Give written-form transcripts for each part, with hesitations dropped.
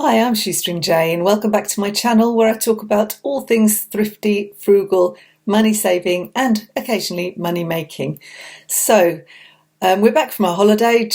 Hi, I'm Shoestring Jane. Welcome back to my channel where I talk about all things thrifty, frugal, money saving and occasionally money making. We're back from our holiday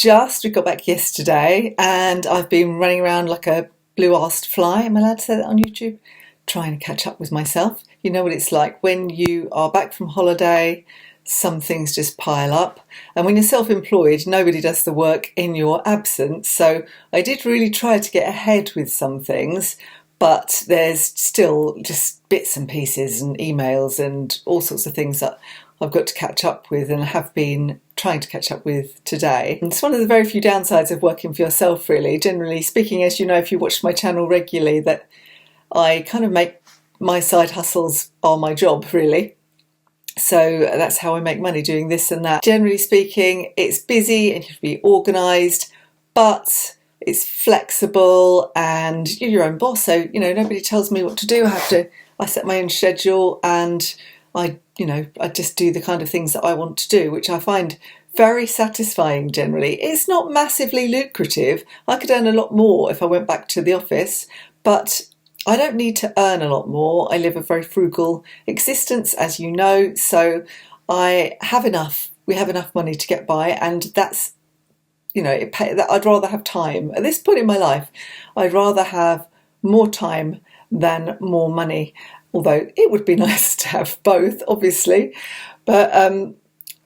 we got back yesterday and I've been running around like a blue-arsed fly. Am I allowed to say that on YouTube? Trying to catch up with myself. You know what it's like when you are back from holiday, some things just pile up, and when you're self-employed nobody does the work in your absence. So I did really try to get ahead with some things, but there's still just bits and pieces and emails and all sorts of things that I've got to catch up with and have been trying to catch up with today. And it's one of the very few downsides of working for yourself, really. Generally speaking, as you know if you watch my channel regularly, that I kind of make my side hustles are my job, really. So that's how I make money, doing this and that. Generally speaking, it's busy and you have to be organised, but it's flexible and you're your own boss. So, nobody tells me what to do. I set my own schedule and I just do the kind of things that I want to do, which I find very satisfying generally. It's not massively lucrative. I could earn a lot more if I went back to the office, but I don't need to earn a lot more. I live a very frugal existence, as you know, so I have enough. We have enough money to get by, and that's, I'd rather have time. At this point in my life, I'd rather have more time than more money, although it would be nice to have both, obviously. But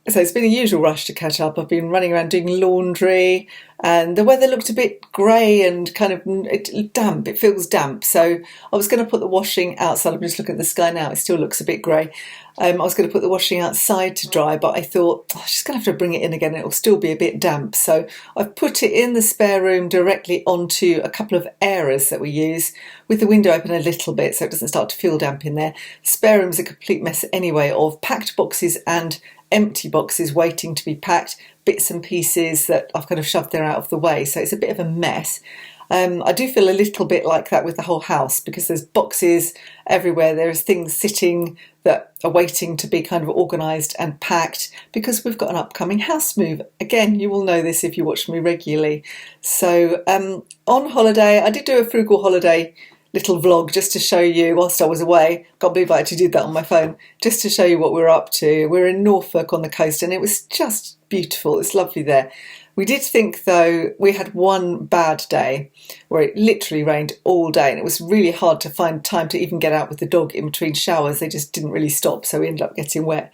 so it's been a usual rush to catch up. I've been running around doing laundry and the weather looked a bit grey and kind of damp. It feels damp. So I was going to put the washing outside. I'm just looking at the sky now. It still looks a bit grey. I was going to put the washing outside to dry, but I thought I'm just going to have to bring it in again. It'll still be a bit damp. So I've put it in the spare room directly onto a couple of airers that we use with the window open a little bit so it doesn't start to feel damp in there. Spare room's a complete mess anyway of packed boxes and empty boxes waiting to be packed, bits and pieces that I've kind of shoved there out of the way, so it's a bit of a mess. I do feel a little bit like that with the whole house because there's boxes everywhere. There's things sitting that are waiting to be kind of organised and packed because we've got an upcoming house move. Again, you will know this if you watch me regularly. So on holiday, I did do a frugal holiday little vlog just to show you whilst I was away. Can't believe I actually did that on my phone, just to show you what we're up to. We're in Norfolk on the coast and it was just beautiful. It's lovely there. We did think though, we had one bad day where it literally rained all day and it was really hard to find time to even get out with the dog in between showers. They just didn't really stop, so we ended up getting wet,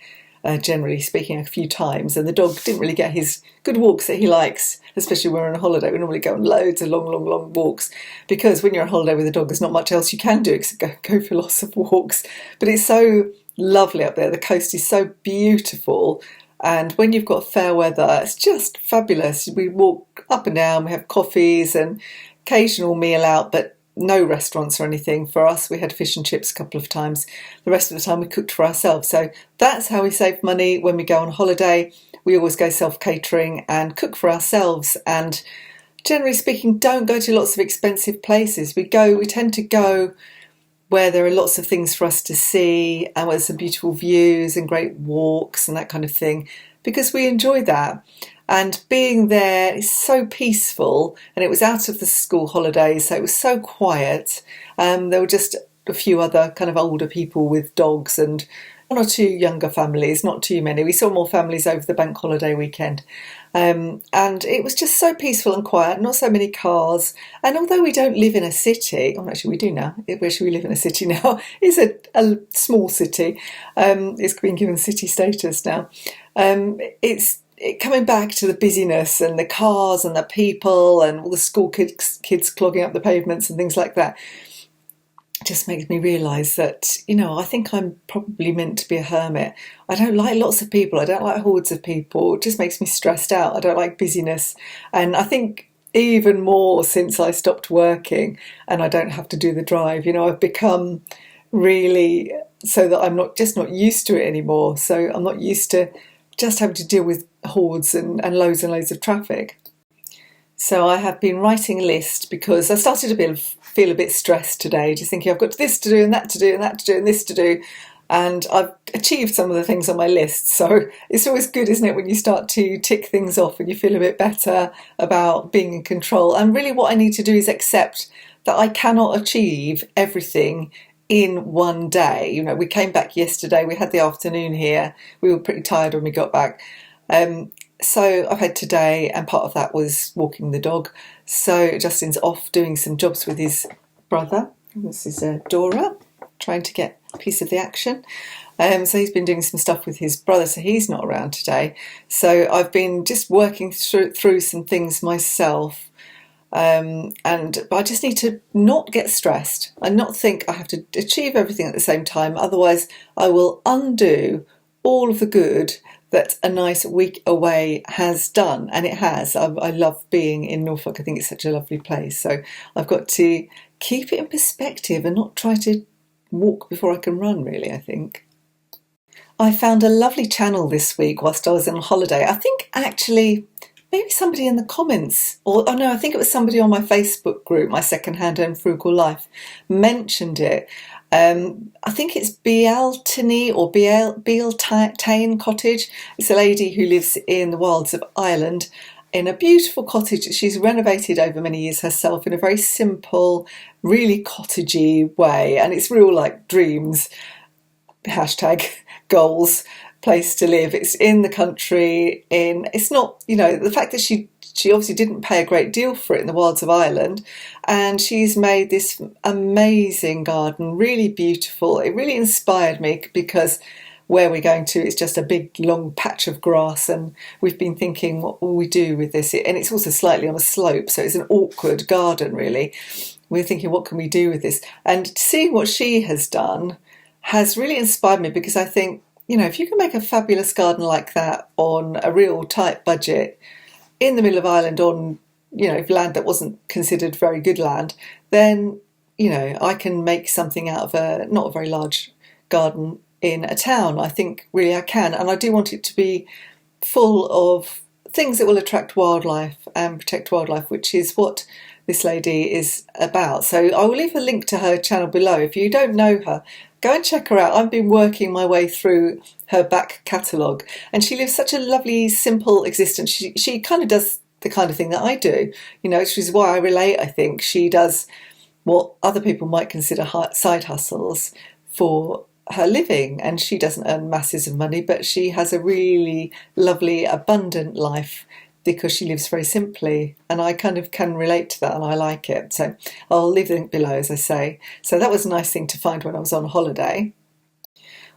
generally speaking, a few times, and the dog didn't really get his good walks that he likes, especially when we're on holiday. We normally go on loads of long walks because when you're on holiday with a dog there's not much else you can do except go for lots of walks. But it's so lovely up there. The coast is so beautiful, and when you've got fair weather it's just fabulous. We walk up and down, we have coffees and occasional meal out, but no restaurants or anything. For us, we had fish and chips a couple of times. The rest of the time we cooked for ourselves. So that's how we save money when we go on holiday. We always go self-catering and cook for ourselves, and generally speaking don't go to lots of expensive places. We tend to go where there are lots of things for us to see and where there's some beautiful views and great walks and that kind of thing, because we enjoy that. And being there is so peaceful, and it was out of the school holidays, so it was so quiet. There were just a few other kind of older people with dogs and one or two younger families, not too many. We saw more families over the bank holiday weekend. And it was just so peaceful and quiet, not so many cars. And although we don't live in a city, oh, actually we do now, we live in a city now, it's a small city. It's been given city status now. Coming back to the busyness and the cars and the people and all the school kids clogging up the pavements and things like that just makes me realise that, I think I'm probably meant to be a hermit. I don't like lots of people. I don't like hordes of people. It just makes me stressed out. I don't like busyness. And I think even more since I stopped working and I don't have to do the drive, I've become really so that I'm not used to it anymore. So I'm not used to just having to deal with hordes and loads of traffic. So I have been writing a list because I started to feel a bit stressed today, just thinking I've got this to do and that to do and that to do and this to do, and I've achieved some of the things on my list. So it's always good, isn't it, when you start to tick things off and you feel a bit better about being in control. And really what I need to do is accept that I cannot achieve everything in one day. You know, we came back yesterday, we had the afternoon here, we were pretty tired when we got back. So I've had today, and part of that was walking the dog. So Justin's off doing some jobs with his brother. This is Dora, trying to get a piece of the action. So he's been doing some stuff with his brother, so he's not around today. So I've been just working through some things myself. But I just need to not get stressed and not think I have to achieve everything at the same time. Otherwise, I will undo all of the good that a nice week away has done. And it has. I love being in Norfolk. I think it's such a lovely place. So I've got to keep it in perspective and not try to walk before I can run, really, I think. I found a lovely channel this week whilst I was on holiday. I think actually maybe somebody in the comments, I think it was somebody on my Facebook group, my Secondhand and Frugal Life, mentioned it. I think it's Bealtaine or Bealtaine Cottage. It's a lady who lives in the wilds of Ireland in a beautiful cottage that she's renovated over many years herself in a very simple, really cottagey way. And it's real like dreams, hashtag goals, place to live. It's in the country. It's not, the fact that she obviously didn't pay a great deal for it in the wilds of Ireland, and she's made this amazing garden, really beautiful. It really inspired me because where we're going to is just a big long patch of grass, and we've been thinking, what will we do with this? And it's also slightly on a slope, so it's an awkward garden really. We're thinking, what can we do with this? And seeing what she has done has really inspired me, because I think, if you can make a fabulous garden like that on a real tight budget in the middle of Ireland on, land that wasn't considered very good land, then, I can make something out of not a very large garden in a town. I think really I can. And I do want it to be full of things that will attract wildlife and protect wildlife, which is what this lady is about. So I will leave a link to her channel below. If you don't know her, go and check her out. I've been working my way through her back catalogue, and she lives such a lovely, simple existence. She kind of does the kind of thing that I do, which is why I relate, I think. She does what other people might consider side hustles for her living, and she doesn't earn masses of money, but she has a really lovely, abundant life because she lives very simply, and I kind of can relate to that, and I like it. So I'll leave the link below, as I say. So that was a nice thing to find when I was on holiday.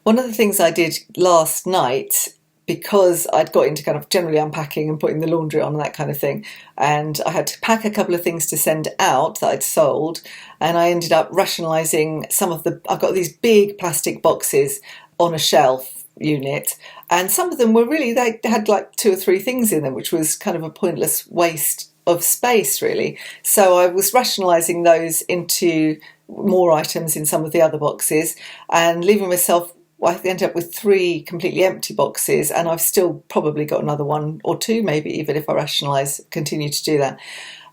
One of the things I did last night, because I'd got into kind of generally unpacking and putting the laundry on and that kind of thing, and I had to pack a couple of things to send out that I'd sold, and I ended up rationalising I've got these big plastic boxes on a shelf unit, and some of them were really, they had like 2 or 3 things in them, which was kind of a pointless waste of space really. So I was rationalising those into more items in some of the other boxes, and leaving myself, I ended up with 3 completely empty boxes, and I've still probably got another 1 or 2 maybe, even if I continue to do that,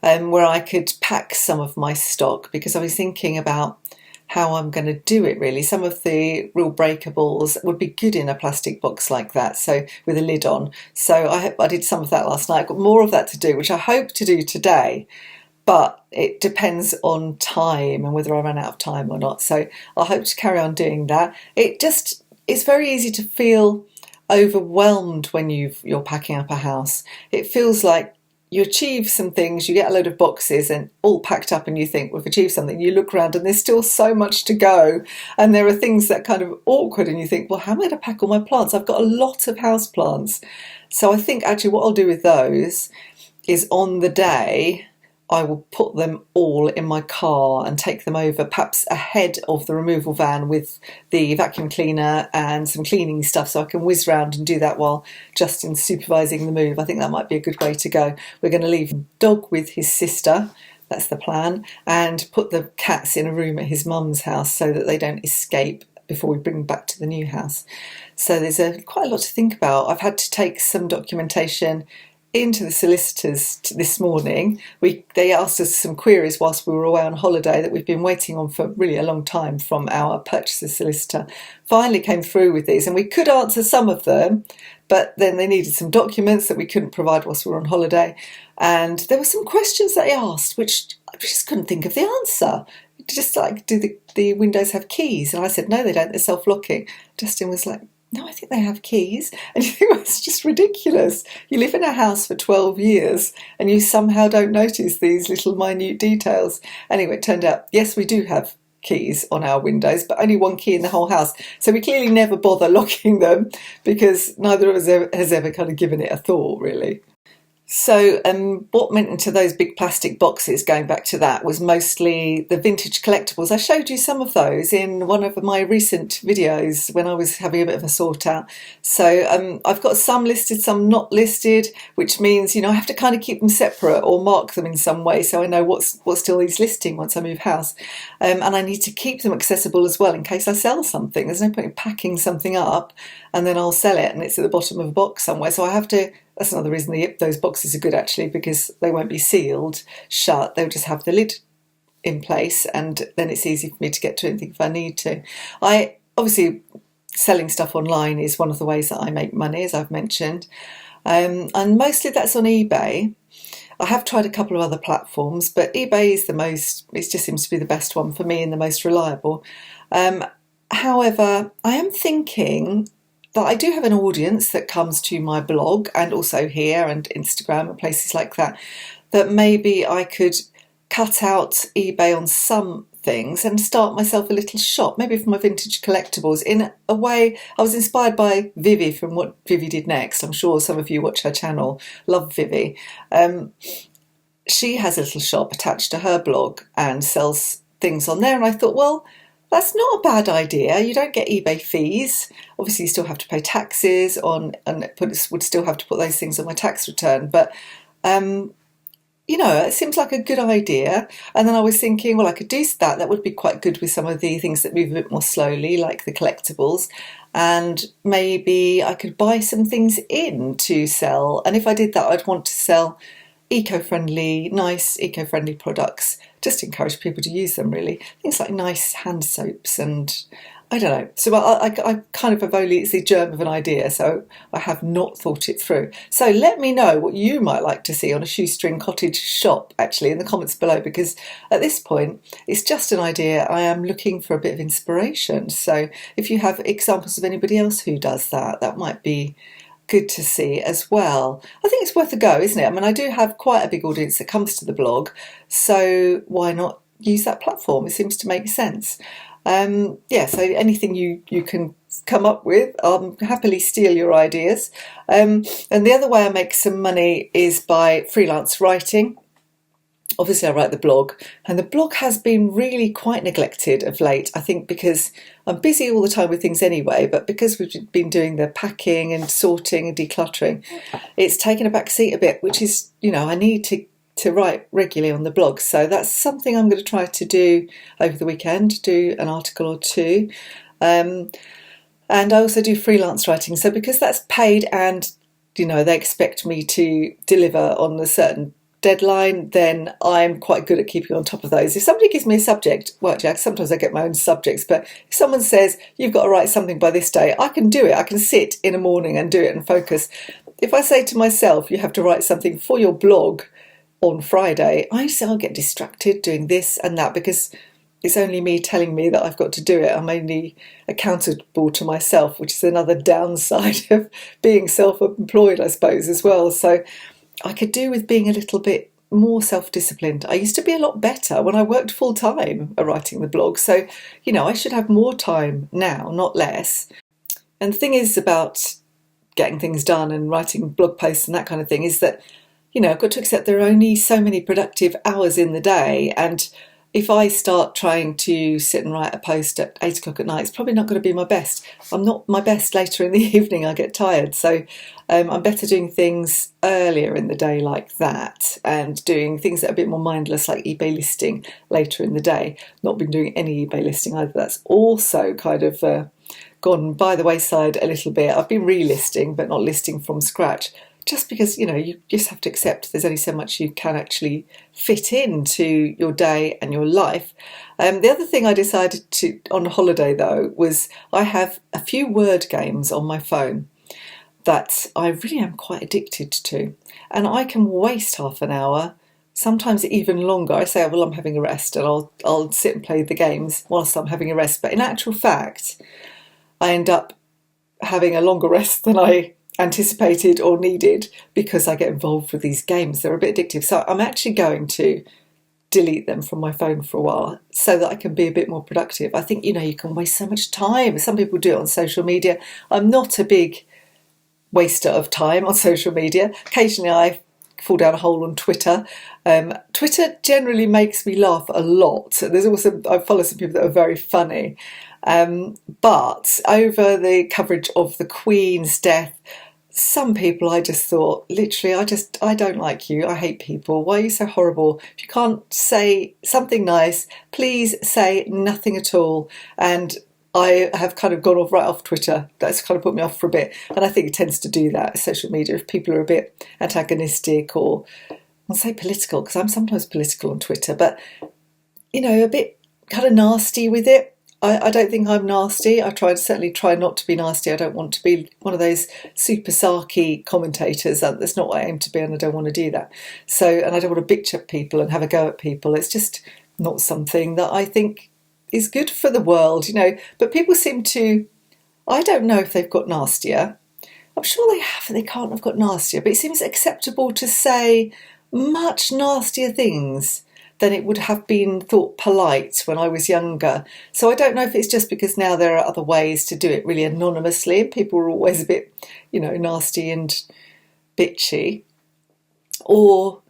where I could pack some of my stock, because I was thinking about how I'm going to do it really. Some of the real breakables would be good in a plastic box like that, so with a lid on. So I did some of that last night. I've got more of that to do, which I hope to do today, but it depends on time and whether I run out of time or not. So I hope to carry on doing that. It's very easy to feel overwhelmed when you're packing up a house. It feels like you achieve some things, you get a load of boxes and all packed up, and you think, we've achieved something. You look around and there's still so much to go, and there are things that are kind of awkward, and you think, well, how am I going to pack all my plants? I've got a lot of house plants. So I think actually what I'll do with those is, on the day, I will put them all in my car and take them over, perhaps ahead of the removal van with the vacuum cleaner and some cleaning stuff, so I can whiz round and do that while Justin's supervising the move. I think that might be a good way to go. We're going to leave the dog with his sister, that's the plan, and put the cats in a room at his mum's house so that they don't escape before we bring them back to the new house. So there's quite a lot to think about. I've had to take some documentation into the solicitors this morning. They asked us some queries whilst we were away on holiday that we've been waiting on for really a long time from our purchaser solicitor. Finally came through with these, and we could answer some of them, but then they needed some documents that we couldn't provide whilst we were on holiday. And there were some questions that they asked which I just couldn't think of the answer. Just like, do the windows have keys? And I said, no, they don't, they're self-locking. Justin was like, no, I think they have keys. And you think, well, it's just ridiculous. You live in a house for 12 years and you somehow don't notice these little minute details. Anyway, it turned out, yes, we do have keys on our windows, but only one key in the whole house. So we clearly never bother locking them because neither of us has ever kind of given it a thought, really. So what went into those big plastic boxes, going back to that, was mostly the vintage collectibles. I showed you some of those in one of my recent videos when I was having a bit of a sort out. So I've got some listed, some not listed, which means, I have to kind of keep them separate or mark them in some way so I know what still is listing once I move house. And I need to keep them accessible as well in case I sell something. There's no point in packing something up and then I'll sell it and it's at the bottom of a box somewhere. So I have to. That's another reason those boxes are good, actually, because they won't be sealed shut. They'll just have the lid in place, and then it's easy for me to get to anything if I need to. Obviously, selling stuff online is one of the ways that I make money, as I've mentioned, and mostly that's on eBay. I have tried a couple of other platforms, but eBay is it just seems to be the best one for me and the most reliable. However, I am thinking that I do have an audience that comes to my blog and also here and Instagram and places like that maybe I could cut out eBay on some things and start myself a little shop, maybe for my vintage collectibles. In a way, I was inspired by Vivi from what Vivi did next. I'm sure some of you watch her channel, love Vivi. She has a little shop attached to her blog and sells things on there, and I thought, well, that's not a bad idea. You don't get eBay fees. Obviously, you still have to pay taxes on, and would still have to put those things on my tax return. But, it seems like a good idea. And then I was thinking, well, I could do that. That would be quite good with some of the things that move a bit more slowly, like the collectibles. And maybe I could buy some things in to sell. And if I did that, I'd want to sell nice eco-friendly products. Just encourage people to use them, really. Things like nice hand soaps and I don't know. So I kind of it's the germ of an idea, so I have not thought it through. So let me know what you might like to see on a shoestring cottage shop, actually, in the comments below, because at this point, it's just an idea. I am looking for a bit of inspiration. So if you have examples of anybody else who does that, that might be good to see as well. I think it's worth a go, isn't it? I mean, I do have quite a big audience that comes to the blog, so why not use that platform? It seems to make sense. So anything you can come up with, I'll happily steal your ideas. And the other way I make some money is by freelance writing. Obviously, I write the blog, and the blog has been really quite neglected of late, I think, because I'm busy all the time with things anyway, but because we've been doing the packing and sorting and decluttering, it's taken a back seat a bit, which is, I need to write regularly on the blog. So that's something I'm going to try to do over the weekend, do an article or two. And I also do freelance writing. So because that's paid and, they expect me to deliver on a certain deadline, then I'm quite good at keeping on top of those. If somebody gives me a subject, well, Jack, sometimes I get my own subjects, but if someone says you've got to write something by this day, I can do it. I can sit in a morning and do it and focus. If I say to myself, you have to write something for your blog on Friday, I'll get distracted doing this and that because it's only me telling me that I've got to do it. I'm only accountable to myself, which is another downside of being self-employed, I suppose, as well. So I could do with being a little bit more self-disciplined. I used to be a lot better when I worked full-time at writing the blog. So, I should have more time now, not less. And the thing is about getting things done and writing blog posts and that kind of thing is that, I've got to accept there are only so many productive hours in the day. And if I start trying to sit and write a post at 8 o'clock at night, it's probably not going to be my best. I'm not my best later in the evening. I get tired. So I'm better doing things earlier in the day like that and doing things that are a bit more mindless, like eBay listing later in the day. Not been doing any eBay listing either. That's also kind of gone by the wayside a little bit. I've been relisting, but not listing from scratch. just because, you just have to accept there's only so much you can actually fit into your day and your life. The other thing I decided to on holiday though was I have a few word games on my phone that I really am quite addicted to, and I can waste half an hour, sometimes even longer. I say, well, I'm having a rest, and I'll sit and play the games whilst I'm having a rest. But in actual fact, I end up having a longer rest than I anticipated or needed because I get involved with these games. They're a bit addictive. So I'm actually going to delete them from my phone for a while so that I can be a bit more productive. I think, you can waste so much time. Some people do it on social media. I'm not a big waster of time on social media. Occasionally I fall down a hole on Twitter. Twitter generally makes me laugh a lot. There's also, I follow some people that are very funny. But over the coverage of the Queen's death, some people I just thought, literally, I don't like you. I hate people. Why are you so horrible? If you can't say something nice, please say nothing at all. And I have kind of gone off right off Twitter. That's kind of put me off for a bit. And I think it tends to do that, social media, if people are a bit antagonistic or, I'll say political, because I'm sometimes political on Twitter, but, a bit kind of nasty with it. I don't think I'm nasty. Certainly try not to be nasty. I don't want to be one of those super sarky commentators. That's not what I aim to be, and I don't want to do that. So, and I don't want to bitch at people and have a go at people. It's just not something that I think is good for the world, But people seem to, I don't know if they've got nastier. I'm sure they have. They can't have got nastier. But it seems acceptable to say much nastier things than it would have been thought polite when I was younger. So I don't know if it's just because now there are other ways to do it really anonymously, and people are always a bit, nasty and bitchy, or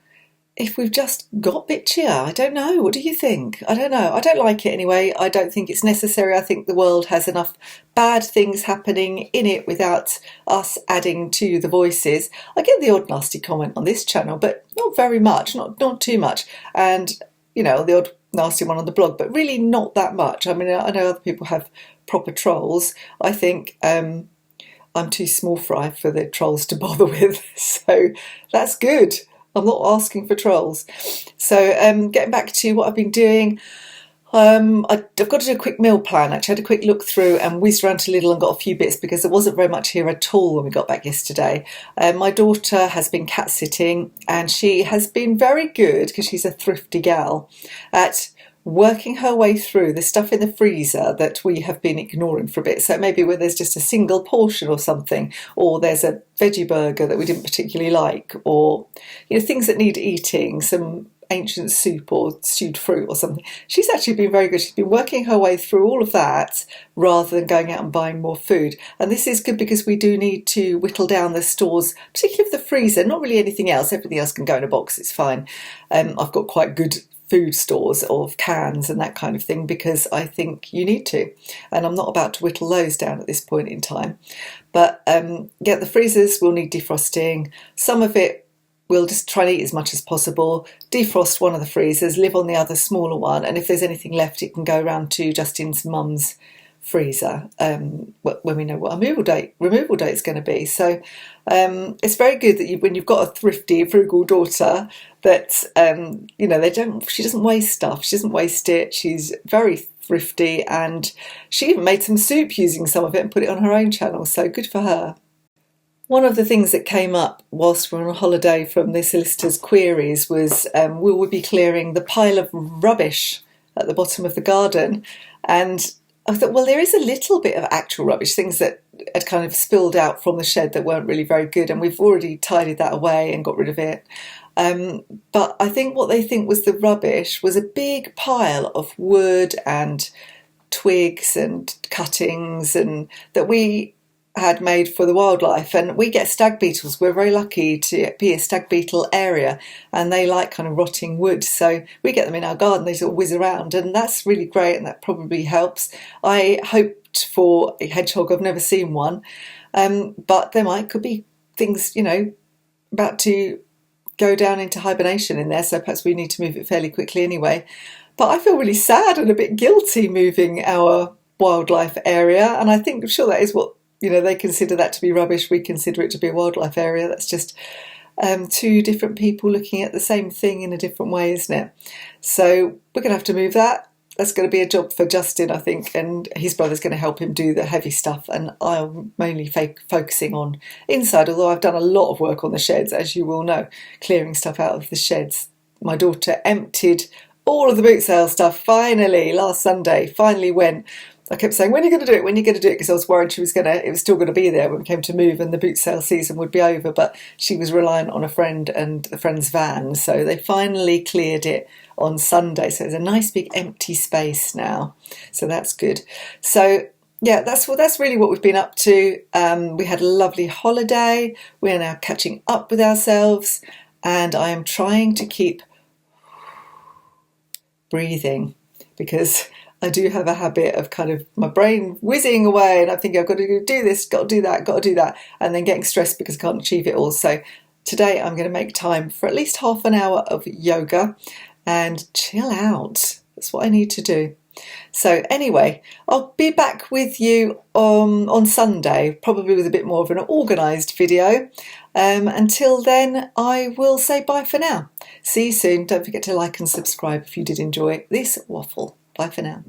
if we've just got bitchier. I don't know. What do you think? I don't know. I don't like it anyway. I don't think it's necessary. I think the world has enough bad things happening in it without us adding to the voices. I get the odd nasty comment on this channel, but not very much, not too much. And, the odd nasty one on the blog, but really not that much. I mean, I know other people have proper trolls. I think I'm too small fry for the trolls to bother with. So that's good. I'm not asking for trolls. So getting back to what I've been doing, I've got to do a quick meal plan. Actually, I had a quick look through and whizzed around to Lidl and got a few bits because there wasn't very much here at all when we got back yesterday. My daughter has been cat sitting, and she has been very good, because she's a thrifty gal, at working her way through the stuff in the freezer that we have been ignoring for a bit. So maybe where there's just a single portion or something, or there's a veggie burger that we didn't particularly like, or things that need eating, some ancient soup or stewed fruit or something. She's actually been very good. She's been working her way through all of that rather than going out and buying more food. And this is good because we do need to whittle down the stores, particularly of the freezer. Not really anything else. Everything else can go in a box. It's fine. I've got quite good food stores of cans and that kind of thing because I think you need to, and I'm not about to whittle those down at this point in time. But the freezers will need defrosting. Some of it we'll just try and eat as much as possible, defrost one of the freezers, live on the other smaller one, and if there's anything left it can go round to Justin's mum's freezer when we know what our removal date is going to be. So it's very good that when you've got a thrifty, frugal daughter that she doesn't waste stuff. She doesn't waste it. She's very thrifty, and she even made some soup using some of it and put it on her own channel. So good for her. One of the things that came up whilst we were on a holiday from the solicitor's queries was will we be clearing the pile of rubbish at the bottom of the garden? And I thought, well, there is a little bit of actual rubbish, things that had kind of spilled out from the shed that weren't really very good, and we've already tidied that away and got rid of it. But I think what they think was the rubbish was a big pile of wood and twigs and cuttings and that we had made for the wildlife. And we get stag beetles. We're very lucky to be a stag beetle area, and they like kind of rotting wood, so we get them in our garden. They sort of whiz around, and that's really great, and that probably helps. I hoped for a hedgehog. I've never seen one, but could be things about to go down into hibernation in there, so perhaps we need to move it fairly quickly anyway. But I feel really sad and a bit guilty moving our wildlife area, and I'm sure that is what they consider that to be rubbish. We consider it to be a wildlife area. That's just two different people looking at the same thing in a different way, isn't it? So we're going to have to move that. That's going to be a job for Justin, I think, and his brother's going to help him do the heavy stuff, and I'm mainly focusing on inside, although I've done a lot of work on the sheds, as you will know, clearing stuff out of the sheds. My daughter emptied all of the boot sale stuff finally last Sunday, finally went. I kept saying, when are you going to do it? When are you going to do it? Because I was worried it was still going to be there when we came to move and the boot sale season would be over. But she was reliant on a friend and the friend's van. So they finally cleared it on Sunday. So there's a nice big empty space now. So that's good. So yeah, that's really what we've been up to. We had a lovely holiday. We're now catching up with ourselves. And I am trying to keep breathing because I do have a habit of kind of my brain whizzing away and I'm thinking I've got to do this, got to do that, and then getting stressed because I can't achieve it all. So today I'm going to make time for at least half an hour of yoga and chill out. That's what I need to do. So anyway, I'll be back with you on Sunday, probably with a bit more of an organised video. Until then, I will say bye for now. See you soon. Don't forget to like and subscribe if you did enjoy this waffle. Bye for now.